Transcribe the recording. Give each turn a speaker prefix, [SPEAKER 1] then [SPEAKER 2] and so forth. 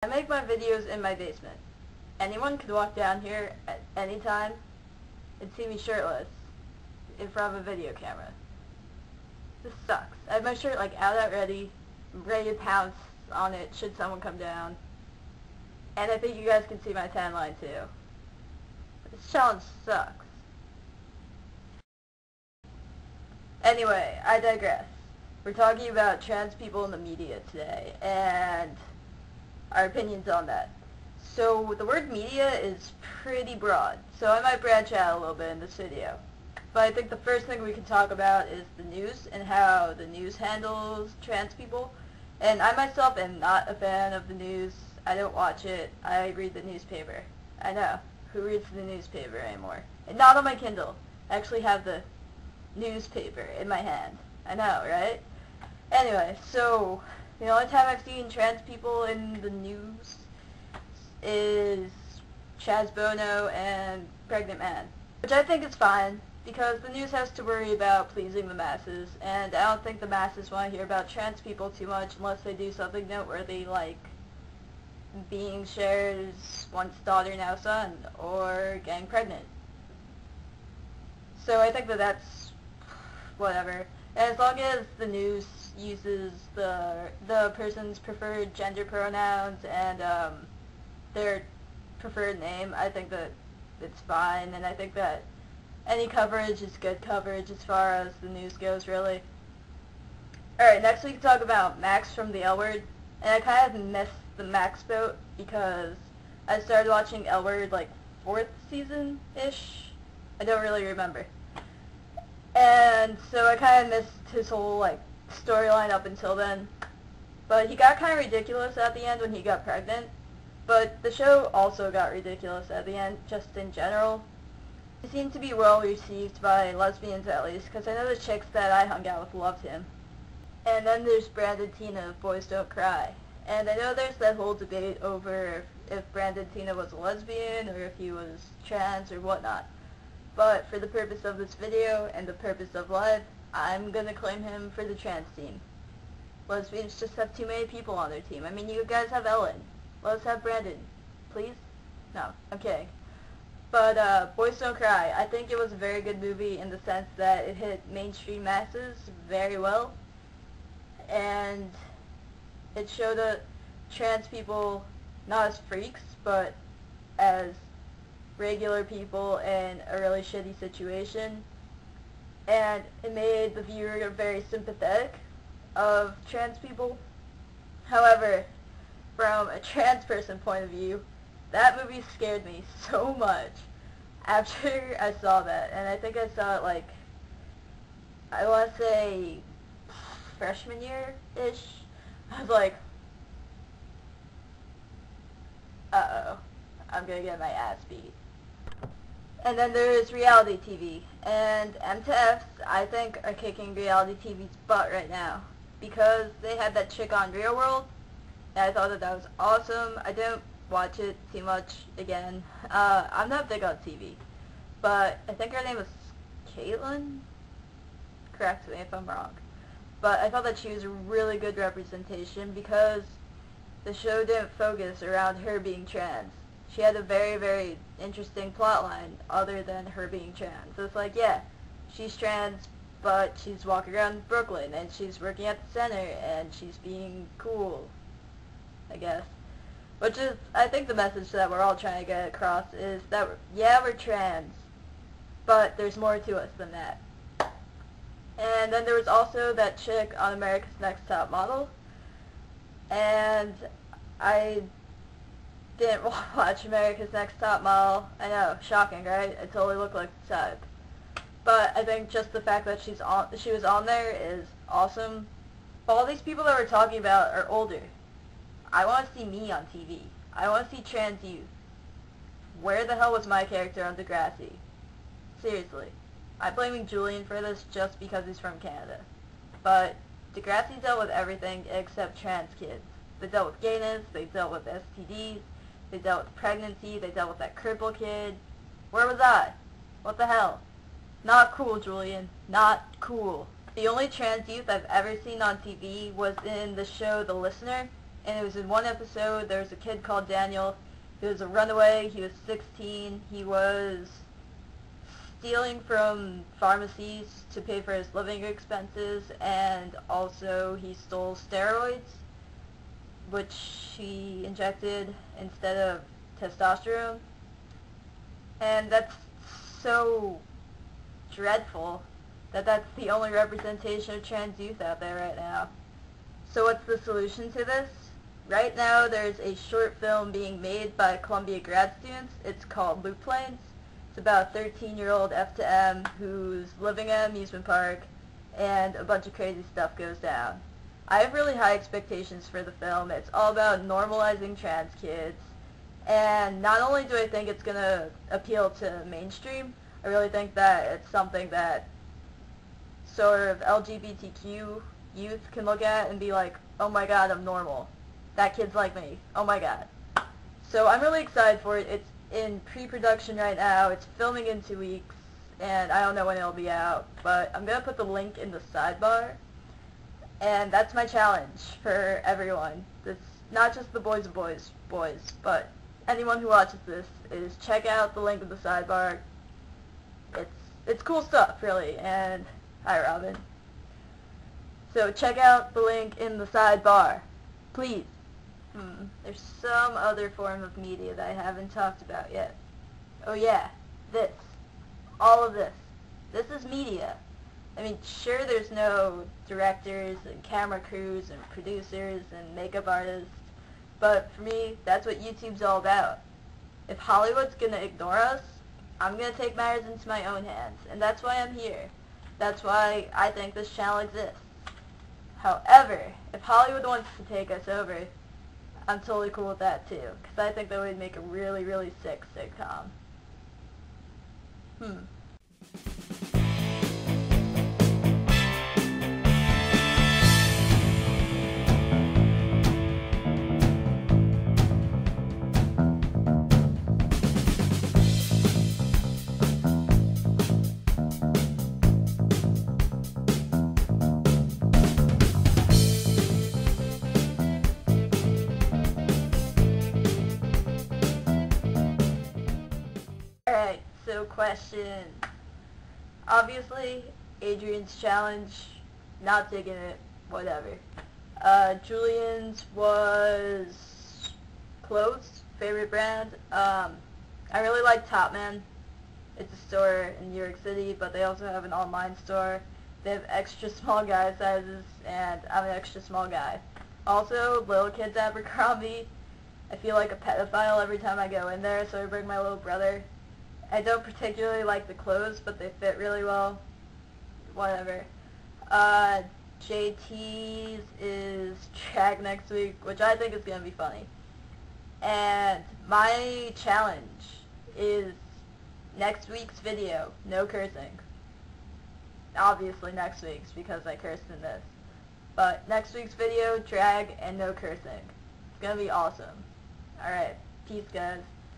[SPEAKER 1] I make my videos in my basement. Anyone could walk down here at any time and see me shirtless in front of a video camera. This sucks. I have my shirt out ready, ready to pounce on it should someone come down. And I think you guys can see my tan line too. This challenge sucks. Anyway, I digress. We're talking about trans people in the media today, and our opinions on that. So the word media is pretty broad, so I might branch out a little bit in this video. But I think the first thing we can talk about is the news and how the news handles trans people. And I myself am not a fan of the news. I don't watch it. I read the newspaper. I know. Who reads the newspaper anymore? And not on my Kindle. I actually have the newspaper in my hand. I know, right? Anyway, so the only time I've seen trans people in the news is Chaz Bono and Pregnant Man, which I think is fine because the news has to worry about pleasing the masses, and I don't think the masses want to hear about trans people too much unless they do something noteworthy like being Cher's once daughter now son or getting pregnant. So I think that that's whatever. And as long as the news uses the person's preferred gender pronouns and their preferred name, I think that it's fine, and I think that any coverage is good coverage as far as the news goes, really. Alright, next we can talk about Max from the L Word, and I kind of missed the Max boat because I started watching L Word like 4th season-ish. I don't really remember. And so I kind of missed his whole storyline up until then. But he got kind of ridiculous at the end when he got pregnant. But the show also got ridiculous at the end, just in general. He seemed to be well received by lesbians at least, because I know the chicks that I hung out with loved him. And then there's Brandon Tina of Boys Don't Cry. And I know there's that whole debate over if Brandon Tina was a lesbian or if he was trans or whatnot. But for the purpose of this video and the purpose of life, I'm gonna claim him for the trans team. Lesbians just have too many people on their team. I mean, you guys have Ellen. Let's have Brandon. Please? No, I'm kidding. But Boys Don't Cry, I think it was a very good movie in the sense that it hit mainstream masses very well. And it showed trans people not as freaks, but as regular people in a really shitty situation, and it made the viewer very sympathetic of trans people. However, from a trans person point of view, that movie scared me so much after I saw that, and I think I saw it I want to say freshman year-ish. I was like, uh-oh, I'm gonna get my ass beat. And then there's reality TV, and MTFs, I think, are kicking reality TV's butt right now, because they had that chick on Real World, and I thought that was awesome. I didn't watch it too much, again. I'm not big on TV, but I think her name was Caitlin? Correct me if I'm wrong. But I thought that she was a really good representation because the show didn't focus around her being trans. She had a very, very interesting plot line other than her being trans. So it's yeah, she's trans, but she's walking around Brooklyn, and she's working at the center, and she's being cool, I guess. Which is, I think the message that we're all trying to get across is that, yeah, we're trans, but there's more to us than that. And then there was also that chick on America's Next Top Model, and I didn't watch America's Next Top Model. I know, shocking, right? It totally looked like the type. But I think just the fact that she was on there is awesome. All these people that we're talking about are older. I want to see me on TV. I want to see trans youth. Where the hell was my character on Degrassi? Seriously. I'm blaming Julian for this just because he's from Canada. But Degrassi dealt with everything except trans kids. They dealt with gayness, they dealt with STDs, they dealt with pregnancy, they dealt with that cripple kid. Where was I? What the hell? Not cool, Julian. Not cool. The only trans youth I've ever seen on TV was in the show The Listener, and it was in one episode. There was a kid called Daniel. He was a runaway. He was 16. He was stealing from pharmacies to pay for his living expenses, and also he stole steroids, which he injected instead of testosterone. And that's so dreadful that that's the only representation of trans youth out there right now. So what's the solution to this? Right now there's a short film being made by Columbia grad students. It's called Loop Planes. It's about a 13-year-old F to M who's living at an amusement park, and a bunch of crazy stuff goes down. I have really high expectations for the film. It's all about normalizing trans kids, and not only do I think it's going to appeal to mainstream, I really think that it's something that sort of LGBTQ youth can look at and be like, oh my god, I'm normal. That kid's like me. Oh my god. So I'm really excited for it. It's in pre-production right now. It's filming in 2 weeks, and I don't know when it'll be out, but I'm going to put the link in the sidebar. And that's my challenge for everyone. It's not just the boys, but anyone who watches this is check out the link in the sidebar. It's cool stuff, really. And hi, Robin. So check out the link in the sidebar, please. There's some other form of media that I haven't talked about yet. Oh yeah, this. All of this. This is media. I mean, sure, there's no directors and camera crews and producers and makeup artists, but for me, that's what YouTube's all about. If Hollywood's gonna ignore us, I'm gonna take matters into my own hands, and that's why I'm here. That's why I think this channel exists. However, if Hollywood wants to take us over, I'm totally cool with that too, because I think that would make a really, really sick sitcom. Alright, so question. Obviously, Adrian's challenge, not digging it, whatever. Julian's was clothes, favorite brand. I really like Topman. It's a store in New York City, but they also have an online store. They have extra small guy sizes, and I'm an extra small guy. Also, Little Kids Abercrombie. I feel like a pedophile every time I go in there, so I bring my little brother. I don't particularly like the clothes, but they fit really well. Whatever. JT's is Drag next week, which I think is going to be funny. And my challenge is next week's video, no cursing. Obviously next week's, because I cursed in this. But next week's video, drag and no cursing. It's going to be awesome. Alright, peace guys.